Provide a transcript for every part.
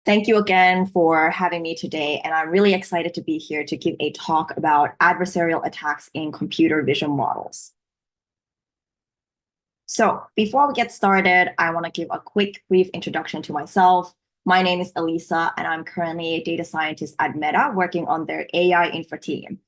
Thank you again for having me today, and I'm really excited to be here to give a talk about adversarial attacks in computer vision models. So before we get started, I want to give a quick, brief introduction to myself. My name is Elisa, and I'm currently a data scientist at Meta working on their AI Infra team.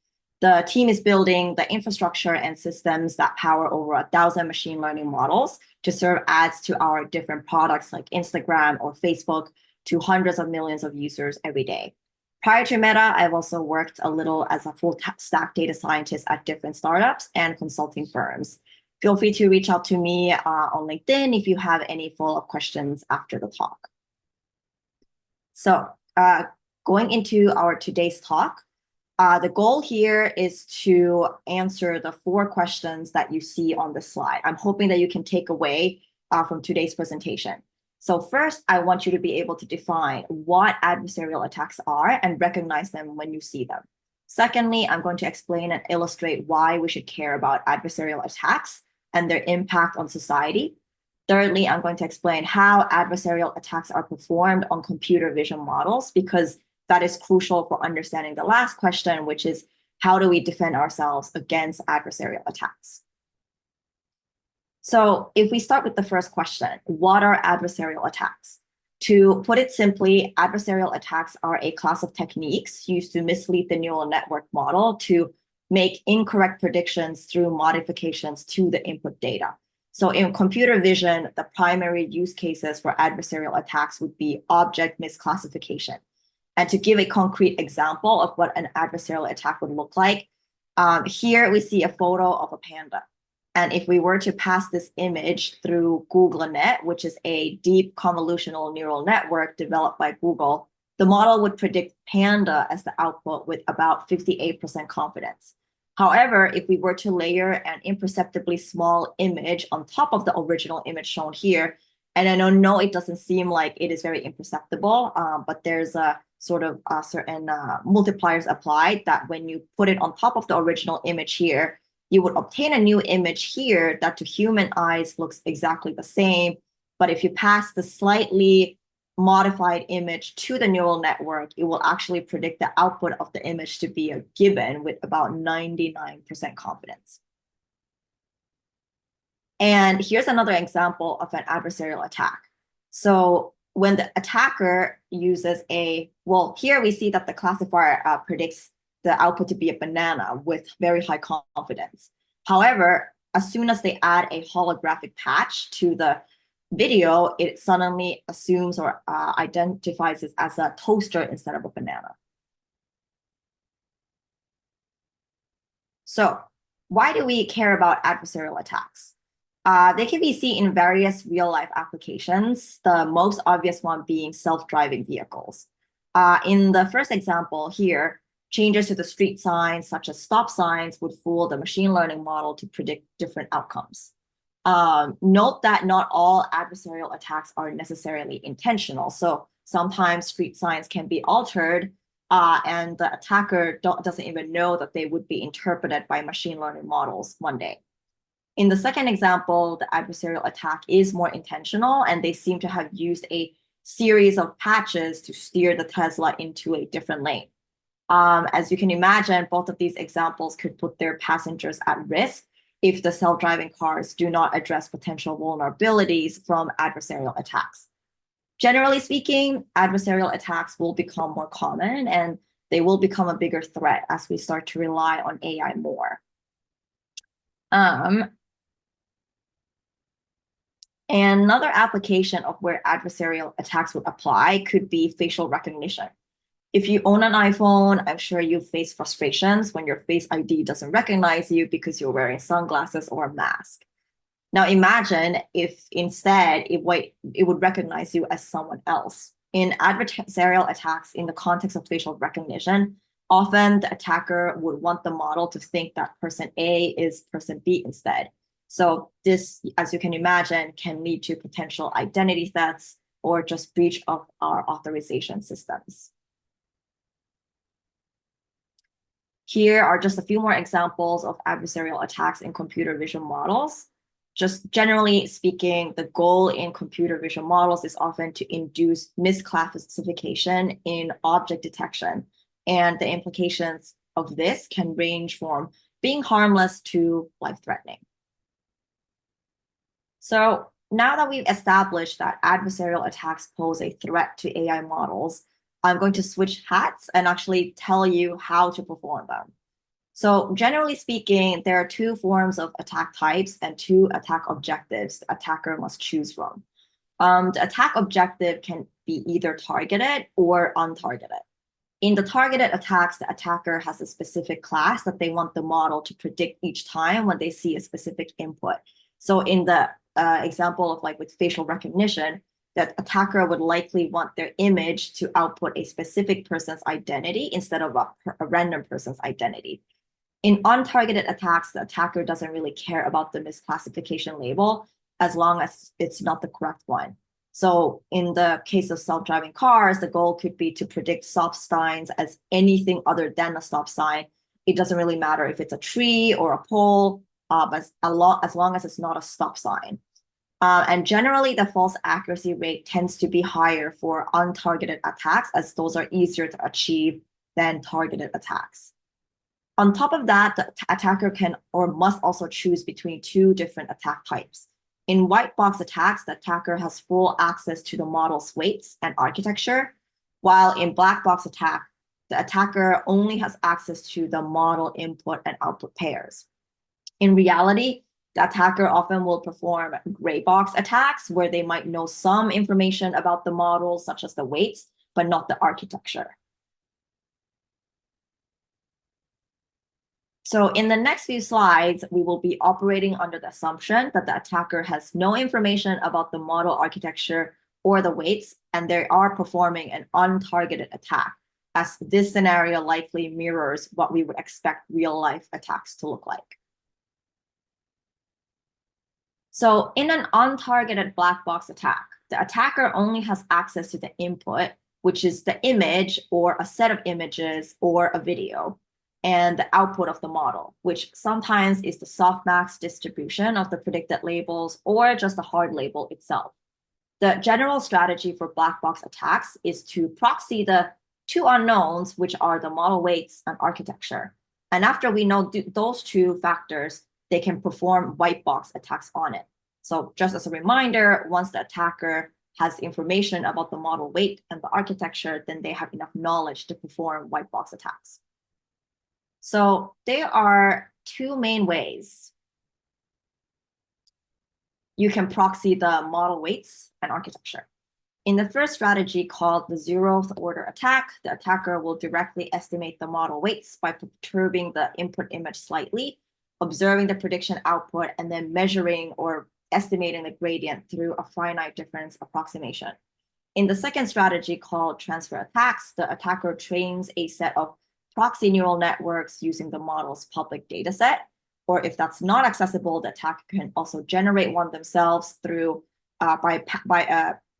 The team is building the infrastructure and systems that power over 1,000 machine learning models to serve ads to our different products like Instagram or Facebook to hundreds of millions of users every day. Prior to Meta, I've also worked a little as a full stack data scientist at different startups and consulting firms. Feel free to reach out to me on LinkedIn if you have any follow-up questions after the talk. So going into our today's talk, the goal here is to answer the 4 questions that you see on the slide. I'm hoping that you can take away from today's presentation. So first, I want you to be able to define what adversarial attacks are and recognize them when you see them. Secondly, I'm going to explain and illustrate why we should care about adversarial attacks and their impact on society. Thirdly, I'm going to explain how adversarial attacks are performed on computer vision models, because that is crucial for understanding the last question, which is how do we defend ourselves against adversarial attacks? So if we start with the first question, what are adversarial attacks? To put it simply, adversarial attacks are a class of techniques used to mislead the neural network model to make incorrect predictions through modifications to the input data. So in computer vision, the primary use cases for adversarial attacks would be object misclassification. And to give a concrete example of what an adversarial attack would look like, here we see a photo of a panda. And if we were to pass this image through GoogleNet, which is a deep convolutional neural network developed by Google, the model would predict panda as the output with about 58% confidence. However, if we were to layer an imperceptibly small image on top of the original image shown here, and I know it doesn't seem like it is very imperceptible, but there's a sort of certain multipliers applied that when you put it on top of the original image here, you would obtain a new image here that to human eyes looks exactly the same. But if you pass the slightly modified image to the neural network, it will actually predict the output of the image to be a gibbon with about 99% confidence. And here's another example of an adversarial attack. So when the attacker uses well, here we see that the classifier predicts the output to be a banana with very high confidence. However, as soon as they add a holographic patch to the video, it suddenly assumes or identifies it as a toaster instead of a banana. So why do we care about adversarial attacks? They can be seen in various real-life applications, the most obvious one being self-driving vehicles. In the first example here, changes to the street signs, such as stop signs, would fool the machine learning model to predict different outcomes. Note that not all adversarial attacks are necessarily intentional. So sometimes street signs can be altered, and the attacker doesn't even know that they would be interpreted by machine learning models one day. In the second example, the adversarial attack is more intentional, and they seem to have used a series of patches to steer the Tesla into a different lane. As you can imagine, both of these examples could put their passengers at risk if the self-driving cars do not address potential vulnerabilities from adversarial attacks. Generally speaking, adversarial attacks will become more common, and they will become a bigger threat as we start to rely on AI more. And another application of where adversarial attacks would apply could be facial recognition. If you own an iPhone, I'm sure you face frustrations when your Face ID doesn't recognize you because you're wearing sunglasses or a mask. Now imagine if instead it would recognize you as someone else. In adversarial attacks in the context of facial recognition, often the attacker would want the model to think that person A is person B instead. So this, as you can imagine, can lead to potential identity thefts or just breach of our authorization systems. Here are just a few more examples of adversarial attacks in computer vision models. Just generally speaking, the goal in computer vision models is often to induce misclassification in object detection. And the implications of this can range from being harmless to life-threatening. So now that we've established that adversarial attacks pose a threat to AI models, I'm going to switch hats and actually tell you how to perform them. So generally speaking, there are two forms of attack types and two attack objectives the attacker must choose from. The attack objective can be either targeted or untargeted. In the targeted attacks, the attacker has a specific class that they want the model to predict each time when they see a specific input. So in the example of like with facial recognition, that attacker would likely want their image to output a specific person's identity instead of a random person's identity. In untargeted attacks, the attacker doesn't really care about the misclassification label as long as it's not the correct one. So in the case of self-driving cars, the goal could be to predict stop signs as anything other than a stop sign. It doesn't really matter if it's a tree or a pole, but as long as it's not a stop sign. And generally, the false accuracy rate tends to be higher for untargeted attacks, as those are easier to achieve than targeted attacks. On top of that, the attacker can or must also choose between two different attack types. In Whitebox attacks, the attacker has full access to the model's weights and architecture, while in Blackbox attack, the attacker only has access to the model input and output pairs. In reality, the attacker often will perform Graybox attacks where they might know some information about the model, such as the weights, but not the architecture. So in the next few slides, we will be operating under the assumption that the attacker has no information about the model architecture or the weights, and they are performing an untargeted attack, as this scenario likely mirrors what we would expect real-life attacks to look like. So in an untargeted black box attack, the attacker only has access to the input, which is the image or a set of images or a video, and the output of the model, which sometimes is the softmax distribution of the predicted labels or just the hard label itself. The general strategy for black box attacks is to proxy the two unknowns, which are the model weights and architecture. And after we know those two factors, they can perform white box attacks on it. So just as a reminder, once the attacker has information about the model weight and the architecture, then they have enough knowledge to perform white box attacks. So there are two main ways you can proxy the model weights and architecture. In the first strategy called the zeroth order attack, the attacker will directly estimate the model weights by perturbing the input image slightly, observing the prediction output, and then measuring or estimating the gradient through a finite difference approximation. In the second strategy called transfer attacks, the attacker trains a set of proxy neural networks using the model's public data set, or if that's not accessible, the attacker can also generate one themselves through by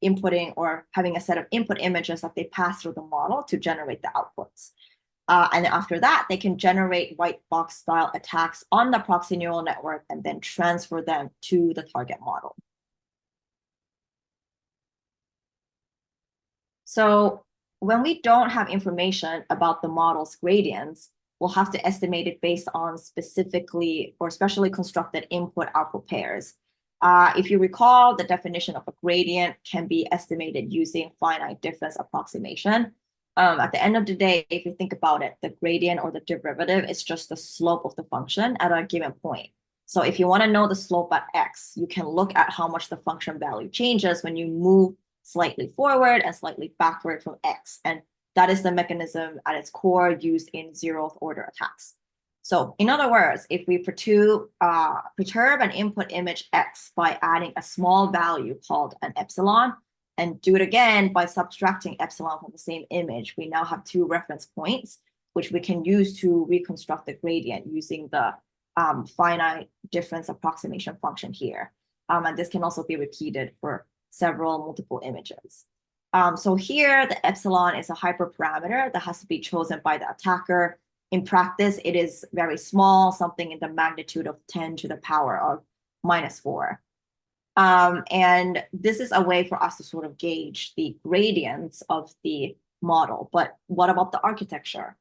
inputting or having a set of input images that they pass through the model to generate the outputs. And after that, they can generate white box style attacks on the proxy neural network and then transfer them to the target model. So when we don't have information about the model's gradients, we'll have to estimate it based on specifically or specially constructed input-output pairs. If you recall, the definition of a gradient can be estimated using finite difference approximation. At the end of the day, if you think about it, the gradient or the derivative is just the slope of the function at a given point. So if you want to know the slope at x, you can look at how much the function value changes when you move slightly forward and slightly backward from x. And that is the mechanism at its core used in zeroth order attacks. So in other words, if we perturb an input image x by adding a small value called an epsilon, and do it again by subtracting epsilon from the same image, we now have two reference points, which we can use to reconstruct the gradient using the finite difference approximation function here. And this can also be repeated for several multiple images. So here, the epsilon is a hyperparameter that has to be chosen by the attacker. In practice, it is very small, something in the magnitude of 10 to the power of -4. And this is a way for us to sort of gauge the gradients of the model. But what about the architecture?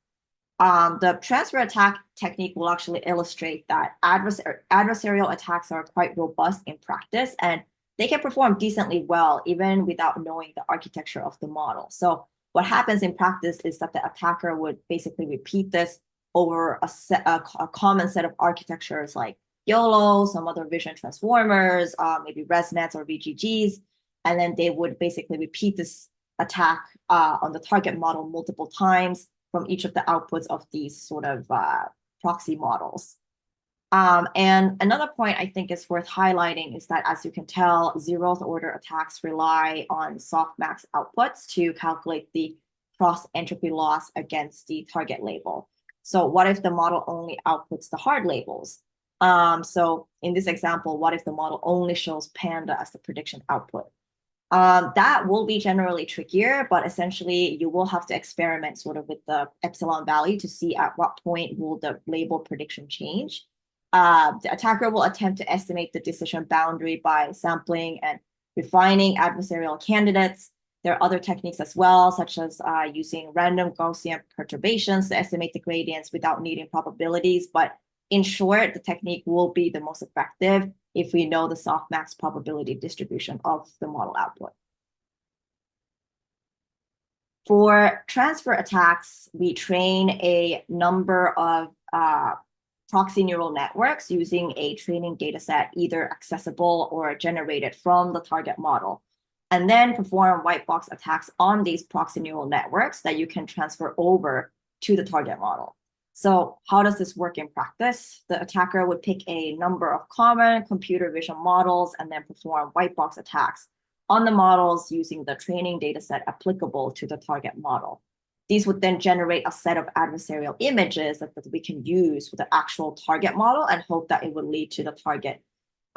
The transfer attack technique will actually illustrate that adversarial attacks are quite robust in practice, and they can perform decently well even without knowing the architecture of the model. So what happens in practice is that the attacker would basically repeat this over a common set of architectures like YOLO, some other vision transformers, maybe ResNets or VGGs, and then they would basically repeat this attack on the target model multiple times from each of the outputs of these sort of proxy models. And another point I think is worth highlighting is that, as you can tell, zeroth order attacks rely on softmax outputs to calculate the cross entropy loss against the target label. So what if the model only outputs the hard labels? So in this example, what if the model only shows panda as the prediction output? That will be generally trickier, but essentially you will have to experiment sort of with the epsilon value to see at what point will the label prediction change. The attacker will attempt to estimate the decision boundary by sampling and refining adversarial candidates. There are other techniques as well, such as using random Gaussian perturbations to estimate the gradients without needing probabilities. But in short, the technique will be the most effective if we know the softmax probability distribution of the model output. For transfer attacks, we train a number of proxy neural networks using a training data set, either accessible or generated from the target model, and then perform white box attacks on these proxy neural networks that you can transfer over to the target model. So how does this work in practice? The attacker would pick a number of common computer vision models and then perform white box attacks on the models using the training data set applicable to the target model. These would then generate a set of adversarial images that we can use with the actual target model and hope that it would lead to the target,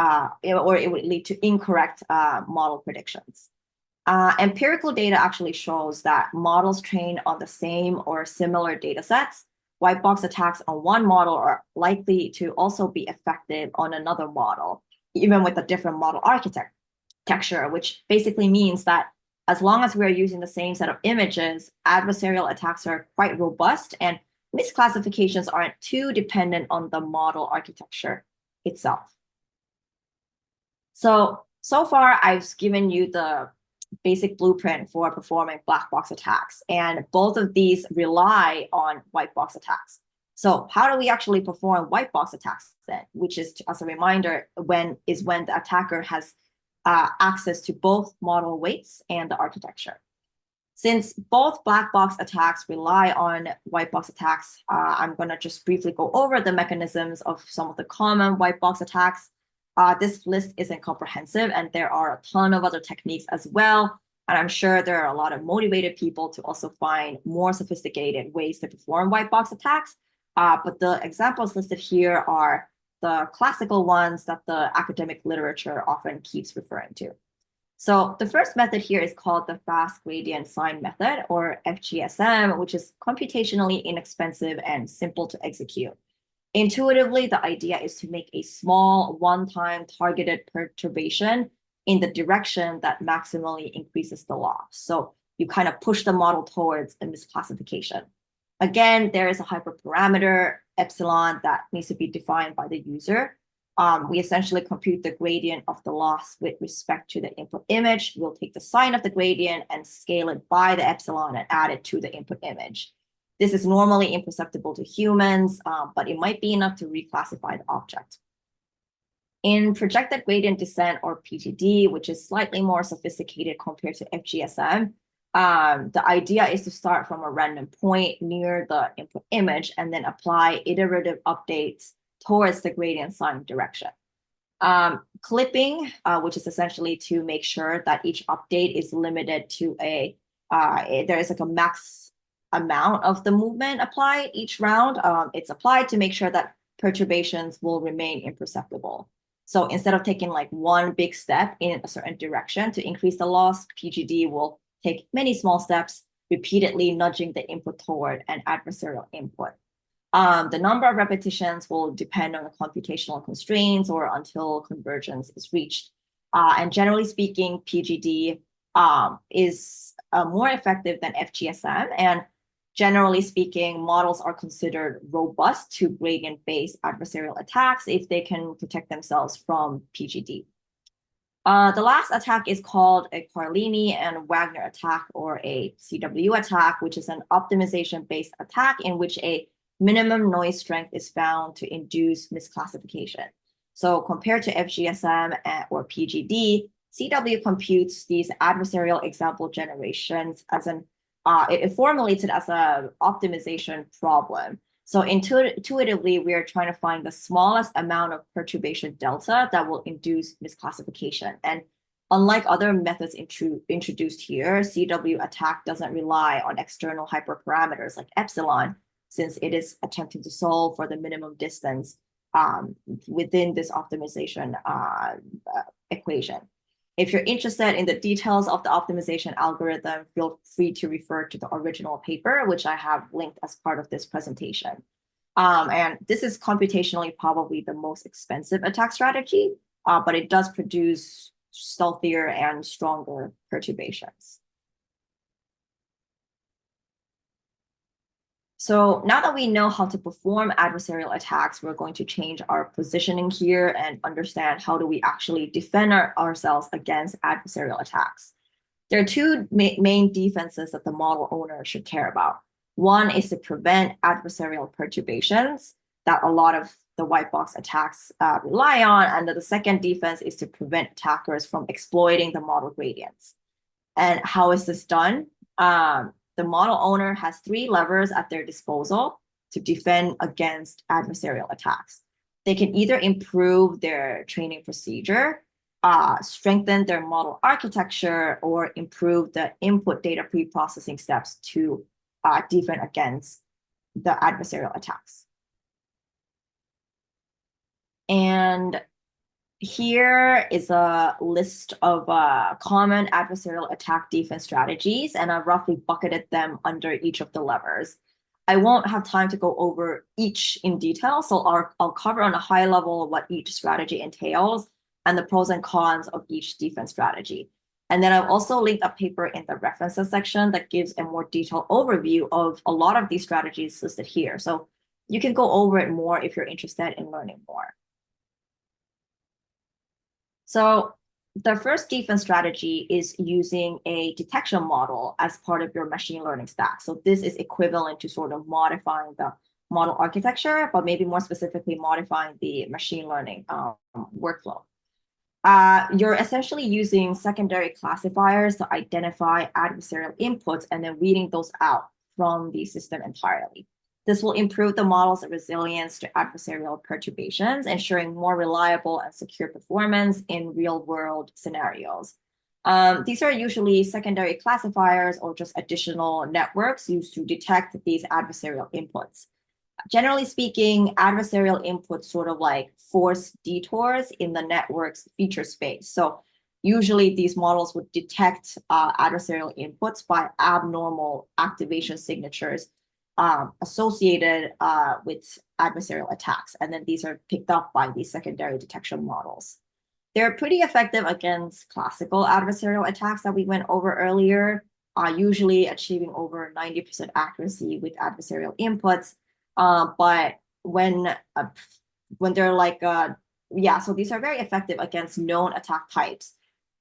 or it would lead to incorrect model predictions. Empirical data actually shows that models trained on the same or similar data sets, white box attacks on one model are likely to also be effective on another model, even with a different model architecture, which basically means that as long as we're using the same set of images, adversarial attacks are quite robust and misclassifications aren't too dependent on the model architecture itself. So far, I've given you the basic blueprint for performing black box attacks, and both of these rely on white box attacks. So how do we actually perform white box attacks then? Which is, as a reminder, when the attacker has access to both model weights and the architecture. Since both black box attacks rely on white box attacks, I'm going to just briefly go over the mechanisms of some of the common white box attacks. This list isn't comprehensive, and there are a ton of other techniques as well. And I'm sure there are a lot of motivated people to also find more sophisticated ways to perform white box attacks. But the examples listed here are the classical ones that the academic literature often keeps referring to. So the first method here is called the fast gradient sign method, or FGSM, which is computationally inexpensive and simple to execute. Intuitively, the idea is to make a small one-time targeted perturbation in the direction that maximally increases the loss. So you kind of push the model towards a misclassification. Again, there is a hyperparameter, epsilon, that needs to be defined by the user. We essentially compute the gradient of the loss with respect to the input image. We'll take the sign of the gradient and scale it by the epsilon and add it to the input image. This is normally imperceptible to humans, but it might be enough to reclassify the object. In projected gradient descent, or PGD, which is slightly more sophisticated compared to FGSM, the idea is to start from a random point near the input image and then apply iterative updates towards the gradient sign direction. Clipping, which is essentially to make sure that each update is limited to there is like a max amount of the movement applied each round. It's applied to make sure that perturbations will remain imperceptible. So instead of taking like one big step in a certain direction to increase the loss, PGD will take many small steps, repeatedly nudging the input toward an adversarial input. The number of repetitions will depend on the computational constraints or until convergence is reached. And generally speaking, PGD is more effective than FGSM. And generally speaking, models are considered robust to gradient-based adversarial attacks if they can protect themselves from PGD. The last attack is called a Carlini and Wagner attack, or a CW attack, which is an optimization-based attack in which a minimum noise strength is found to induce misclassification. So compared to FGSM or PGD, CW computes these adversarial example generations as it formulates it as an optimization problem. So intuitively, we are trying to find the smallest amount of perturbation delta that will induce misclassification. And unlike other methods introduced here, CW attack doesn't rely on external hyperparameters like epsilon, since it is attempting to solve for the minimum distance within this optimization equation. If you're interested in the details of the optimization algorithm, feel free to refer to the original paper, which I have linked as part of this presentation. And this is computationally probably the most expensive attack strategy, but it does produce stealthier and stronger perturbations. So now that we know how to perform adversarial attacks, we're going to change our positioning here and understand how do we actually defend ourselves against adversarial attacks. There are two main defenses that the model owner should care about. One is to prevent adversarial perturbations that a lot of the Whitebox attacks rely on. And the second defense is to prevent attackers from exploiting the model gradients. And how is this done? The model owner has three levers at their disposal to defend against adversarial attacks. They can either improve their training procedure, strengthen their model architecture, or improve the input data preprocessing steps to defend against the adversarial attacks. And here is a list of common adversarial attack defense strategies, and I've roughly bucketed them under each of the levers. I won't have time to go over each in detail, so I'll cover on a high level what each strategy entails and the pros and cons of each defense strategy. And then I've also linked a paper in the references section that gives a more detailed overview of a lot of these strategies listed here. So you can go over it more if you're interested in learning more. So the first defense strategy is using a detection model as part of your machine learning stack. So this is equivalent to sort of modifying the model architecture, but maybe more specifically modifying the machine learning workflow. You're essentially using secondary classifiers to identify adversarial inputs and then weeding those out from the system entirely. This will improve the model's resilience to adversarial perturbations, ensuring more reliable and secure performance in real-world scenarios. These are usually secondary classifiers or just additional networks used to detect these adversarial inputs. Generally speaking, adversarial inputs sort of like force detours in the network's feature space. So usually these models would detect adversarial inputs by abnormal activation signatures associated with adversarial attacks. And then these are picked up by these secondary detection models. They're pretty effective against classical adversarial attacks that we went over earlier, usually achieving over 90% accuracy with adversarial inputs. But when they're like, so these are very effective against known attack types.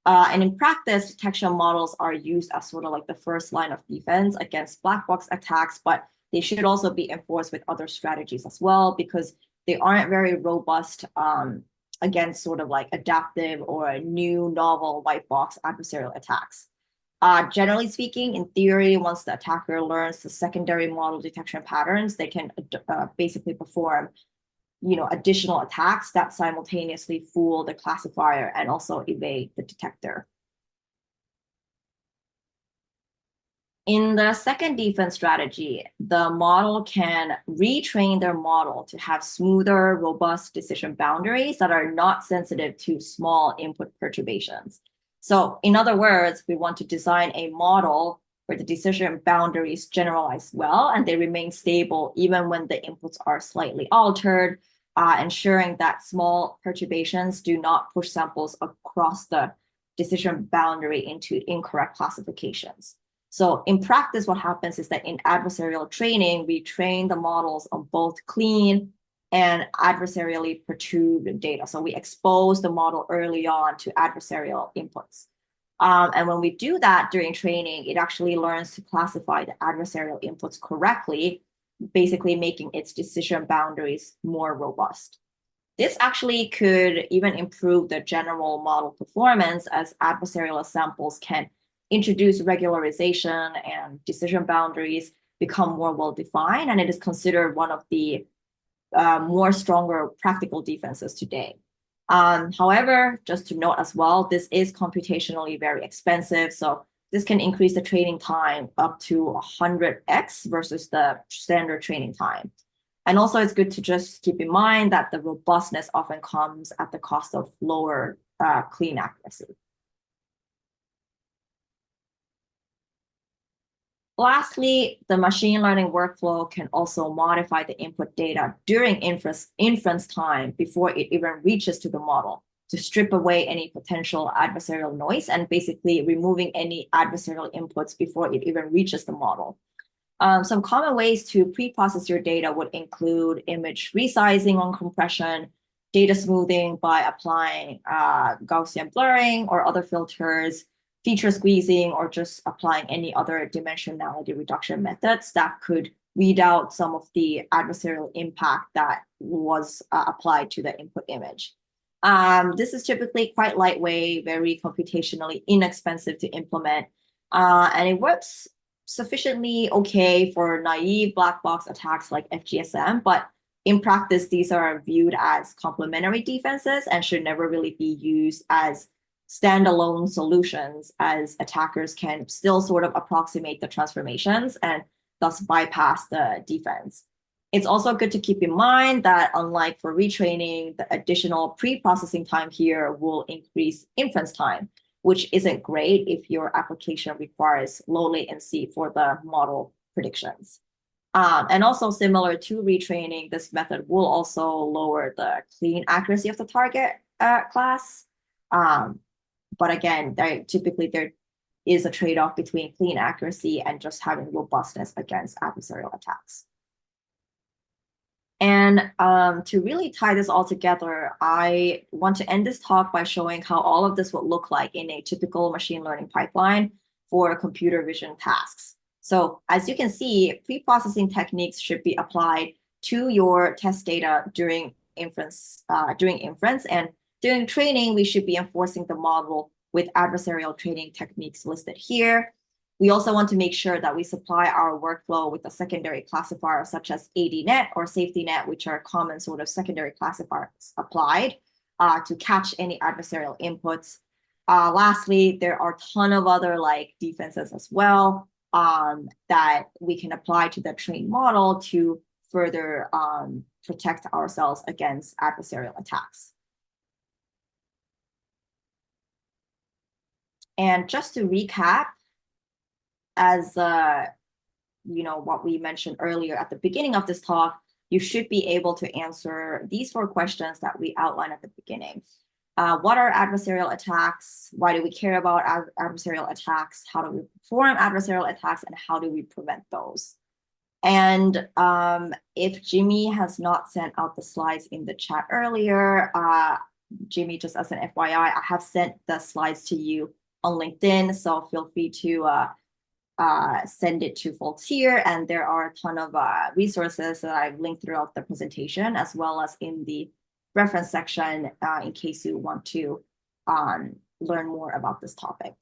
And in practice, detection models are used as sort of like the first line of defense against black box attacks, but they should also be enforced with other strategies as well, because they aren't very robust against sort of like adaptive or new novel white box adversarial attacks. Generally speaking, in theory, once the attacker learns the secondary model detection patterns, they can basically perform additional attacks that simultaneously fool the classifier and also evade the detector. In the second defense strategy, the model can retrain their model to have smoother, robust decision boundaries that are not sensitive to small input perturbations. So in other words, we want to design a model where the decision boundaries generalize well and they remain stable even when the inputs are slightly altered, ensuring that small perturbations do not push samples across the decision boundary into incorrect classifications. So in practice, what happens is that in adversarial training, we train the models on both clean and adversarially perturbed data. So we expose the model early on to adversarial inputs. And when we do that during training, it actually learns to classify the adversarial inputs correctly, basically making its decision boundaries more robust. This actually could even improve the general model performance, as adversarial samples can introduce regularization and decision boundaries become more well-defined, and it is considered one of the more stronger practical defenses today. However, just to note as well, this is computationally very expensive, so this can increase the training time up to 100x versus the standard training time. And also, it's good to just keep in mind that the robustness often comes at the cost of lower clean accuracy. Lastly, the machine learning workflow can also modify the input data during inference time before it even reaches to the model to strip away any potential adversarial noise and basically removing any adversarial inputs before it even reaches the model. Some common ways to pre-process your data would include image resizing on compression, data smoothing by applying Gaussian blurring or other filters, feature squeezing, or just applying any other dimensionality reduction methods that could weed out some of the adversarial impact that was applied to the input image. This is typically quite lightweight, very computationally inexpensive to implement, and it works sufficiently okay for naive black box attacks like FGSM, but in practice, these are viewed as complementary defenses and should never really be used as standalone solutions, as attackers can still sort of approximate the transformations and thus bypass the defense. It's also good to keep in mind that unlike for retraining, the additional pre-processing time here will increase inference time, which isn't great if your application requires low latency for the model predictions. And also similar to retraining, this method will also lower the clean accuracy of the target class. But again, typically there is a trade-off between clean accuracy and just having robustness against adversarial attacks. And to really tie this all together, I want to end this talk by showing how all of this would look like in a typical machine learning pipeline for computer vision tasks. So as you can see, pre-processing techniques should be applied to your test data during inference, and during training, we should be enforcing the model with adversarial training techniques listed here. We also want to make sure that we supply our workflow with a secondary classifier such as ADNet or safety net, which are common sort of secondary classifiers applied to catch any adversarial inputs. Lastly, there are a ton of other like defenses as well that we can apply to the trained model to further protect ourselves against adversarial attacks. And just to recap, as what we mentioned earlier at the beginning of this talk, you should be able to answer these 4 questions that we outlined at the beginning. What are adversarial attacks? Why do we care about adversarial attacks? How do we perform adversarial attacks? And how do we prevent those? And if Jimmy has not sent out the slides in the chat earlier, Jimmy, just as an FYI, I have sent the slides to you on LinkedIn, so feel free to send it to folks here. And there are a ton of resources that I've linked throughout the presentation, as well as in the reference section in case you want to learn more about this topic.